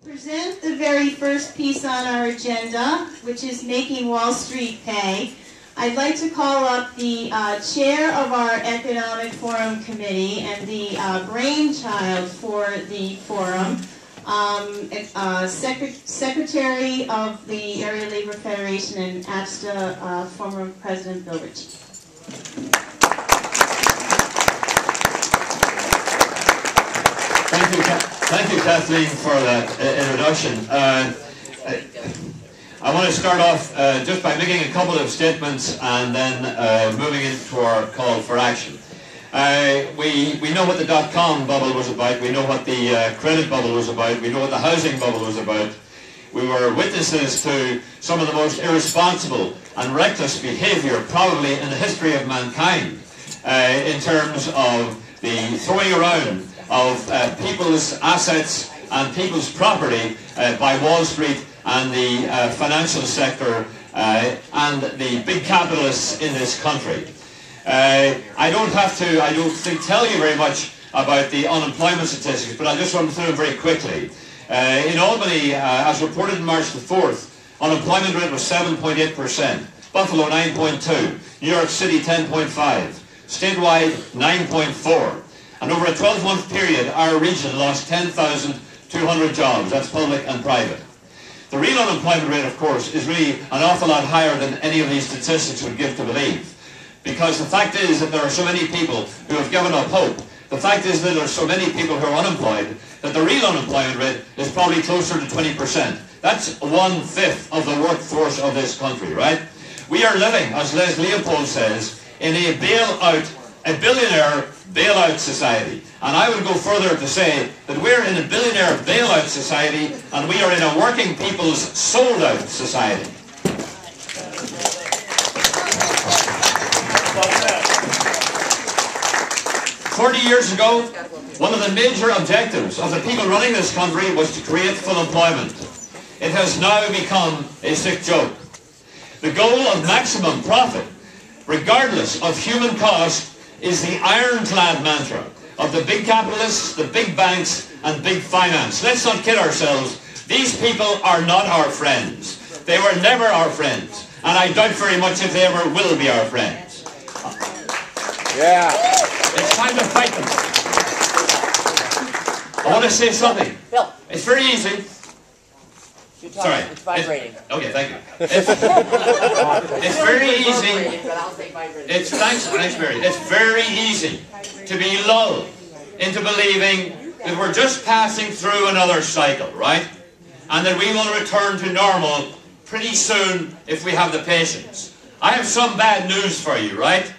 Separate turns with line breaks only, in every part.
Present the very first piece on our agenda, which is Making Wall Street Pay. I'd like to call up the chair of our Economic Forum Committee and the brainchild for the forum, Secretary of the Area Labor Federation and APSTA, former President Bill Ritchie.
Thank you, Kathleen, for that introduction. I want to start off just by making a couple of statements and then moving into our call for action. We know what the dot-com bubble was about. We know what the credit bubble was about. We know what the housing bubble was about. We were witnesses to some of the most irresponsible and reckless behavior probably in the history of mankind in terms of the throwing around of people's assets and people's property by Wall Street and the financial sector and the big capitalists in this country. I don't think tell you very much about the unemployment statistics, but I'll just run through them very quickly. In Albany, as reported on March the 4th, unemployment rate was 7.8%, Buffalo 9.2%, New York City 10.5%, statewide 9.4%. And over a 12-month period, our region lost 10,200 jobs. That's public and private. The real unemployment rate, of course, is really an awful lot higher than any of these statistics would give to believe. Because the fact is that there are so many people who have given up hope. The fact is that there are so many people who are unemployed that the real unemployment rate is probably closer to 20%. That's 1/5 of the workforce of this country, right? We are living, as Les Leopold says, in a billionaire bailout society. And I would go further to say that we're in a billionaire bailout society and we are in a working people's sold out society. "40 years ago, one of the major objectives of the people running this country was to create full employment. It has now become a sick joke. The goal of maximum profit, regardless of human cost, is the ironclad mantra of the big capitalists, the big banks, and big finance. Let's not kid ourselves. These people are not our friends. They were never our friends. And I doubt very much if they ever will be our friends.
Yeah.
It's time to fight them. I want to say something.
Bill.
It's very easy. Sorry.
It's vibrating.
Okay, thank you. It's very easy. Thanks, Mary. It's very easy to be lulled into believing that we're just passing through another cycle, right? And that we will return to normal pretty soon if we have the patience. I have some bad news for you, right?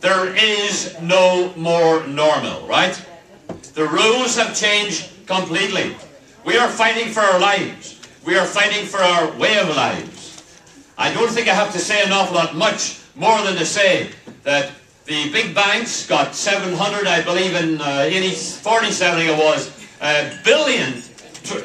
There is no more normal, right? The rules have changed completely. We are fighting for our lives. We are fighting for our way of lives. I don't think I have to say an awful lot much more than to say that the big banks got $700, I believe in 47 it was, $1 billion to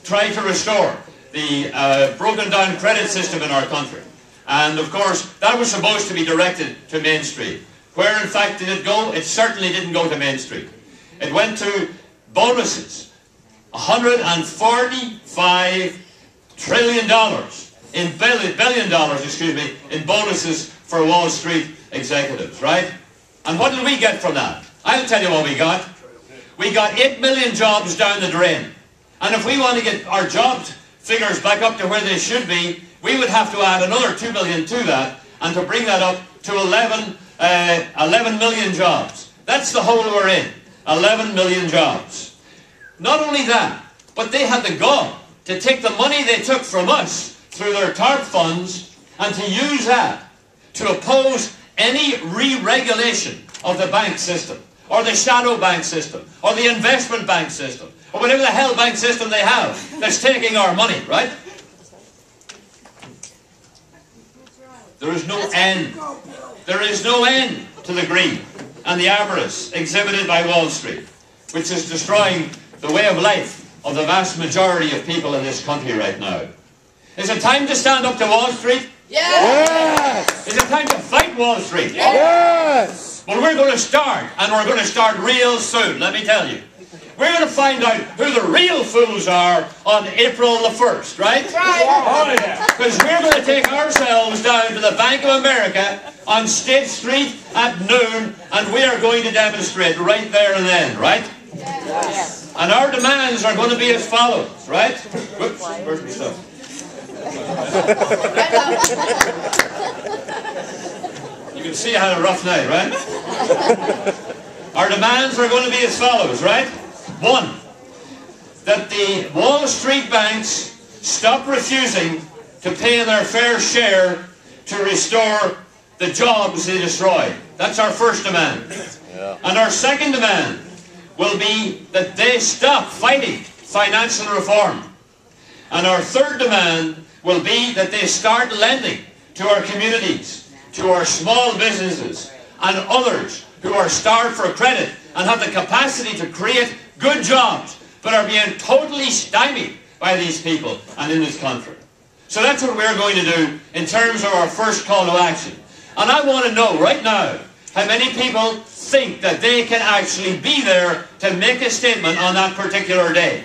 try to restore the broken down credit system in our country. And of course, that was supposed to be directed to Main Street. Where in fact did it go? It certainly didn't go to Main Street. It went to bonuses. $145 trillion in bonuses for Wall Street executives, right? And what did we get from that? I'll tell you what we got. We got 8 million jobs down the drain. And if we want to get our job figures back up to where they should be, we would have to add another 2 million to that, and to bring that up to 11 million jobs. That's the hole we're in. 11 million jobs. Not only that, but they had the gall to take the money they took from us through their TARP funds and to use that to oppose any re-regulation of the bank system, or the shadow bank system, or the investment bank system, or whatever the hell bank system they have that's taking our money, right? There is no end. There is no end to the greed and the avarice exhibited by Wall Street, which is destroying the way of life of the vast majority of people in this country right now. Is it time to stand up to Wall Street?
Yes!
Is it time to fight Wall Street?
Yes!
Well, we're going to start, and we're going to start real soon, let me tell you. We're going to find out who the real fools are on April the 1st, right?
Right.
Oh, yeah. Because we're going to take ourselves down to the Bank of America on State Street at noon, and we are going to demonstrate right there and then, right?
Yes.
And our demands are going to be as follows, right? Whoops, where's my stuff? You can see I had a rough night, right? Our demands are going to be as follows, right? 1, that the Wall Street banks stop refusing to pay their fair share to restore the jobs they destroyed. That's our first demand.
Yeah.
And our second demand will be that they stop fighting financial reform. And our third demand will be that they start lending to our communities, to our small businesses, and others who are starved for credit and have the capacity to create good jobs, but are being totally stymied by these people and in this country. So that's what we're going to do in terms of our first call to action. And I want to know right now how many people think that they can actually be there to make a statement on that particular day.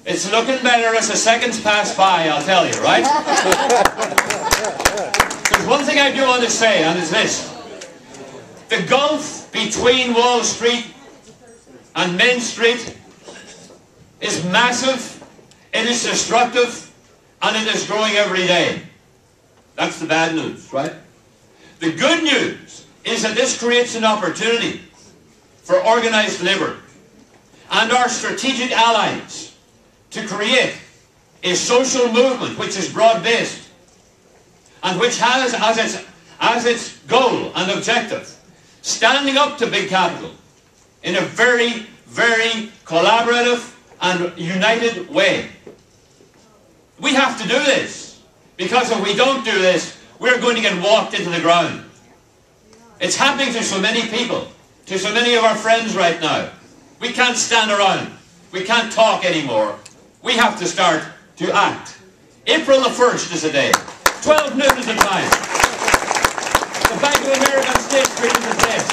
It's looking better as the seconds pass by, I'll tell you, right? There's one thing I do want to say, and it's this. The gulf between Wall Street and Main Street is massive, it is destructive, and it is growing every day. That's the bad news, right? The good news is that this creates an opportunity for organized labor and our strategic allies to create a social movement which is broad-based and which has as its goal and objective standing up to big capital in a very, very collaborative and united way. We have to do this, because if we don't do this, we're going to get walked into the ground. It's happening to so many people, to so many of our friends right now. We can't stand around. We can't talk anymore. We have to start to act. April the 1st is the day. 12 noon is the time. The Bank of America on State Street is the place.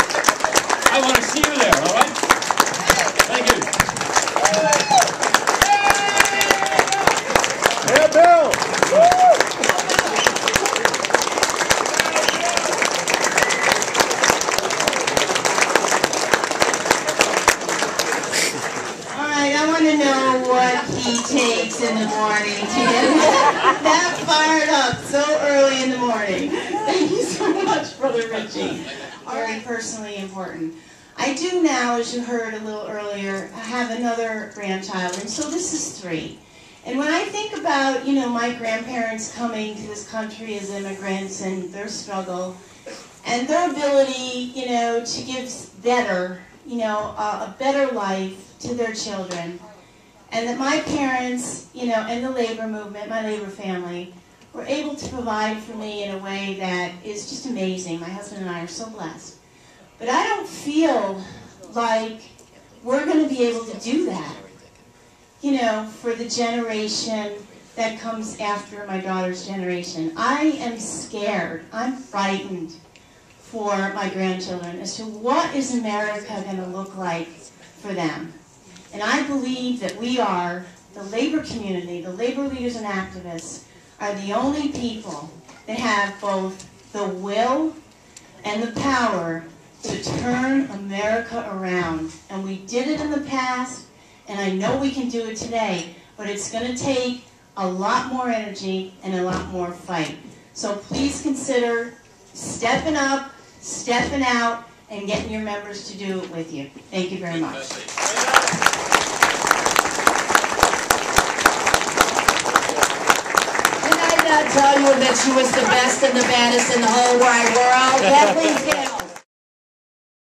I want to see you there, all right? Thank you.
Yeah, Bill!
He takes in the morning to get that fired up so early in the morning. Thank you so much, Brother Ritchie. Very personally important. I do now, as you heard a little earlier, have another grandchild, and so this is 3. And when I think about, my grandparents coming to this country as immigrants and their struggle, and their ability, to give better, a better life to their children, and that my parents, and the labor movement, my labor family, were able to provide for me in a way that is just amazing. My husband and I are so blessed. But I don't feel like we're going to be able to do that, for the generation that comes after my daughter's generation. I am scared. I'm frightened for my grandchildren as to what is America going to look like for them. And I believe that we are, the labor community, the labor leaders and activists, are the only people that have both the will and the power to turn America around. And we did it in the past, and I know we can do it today, but it's going to take a lot more energy and a lot more fight. So please consider stepping up, stepping out, and getting your members to do it with you. Thank you very much.
Did I not tell you that she was the best and the baddest in the whole wide world? Kathleen,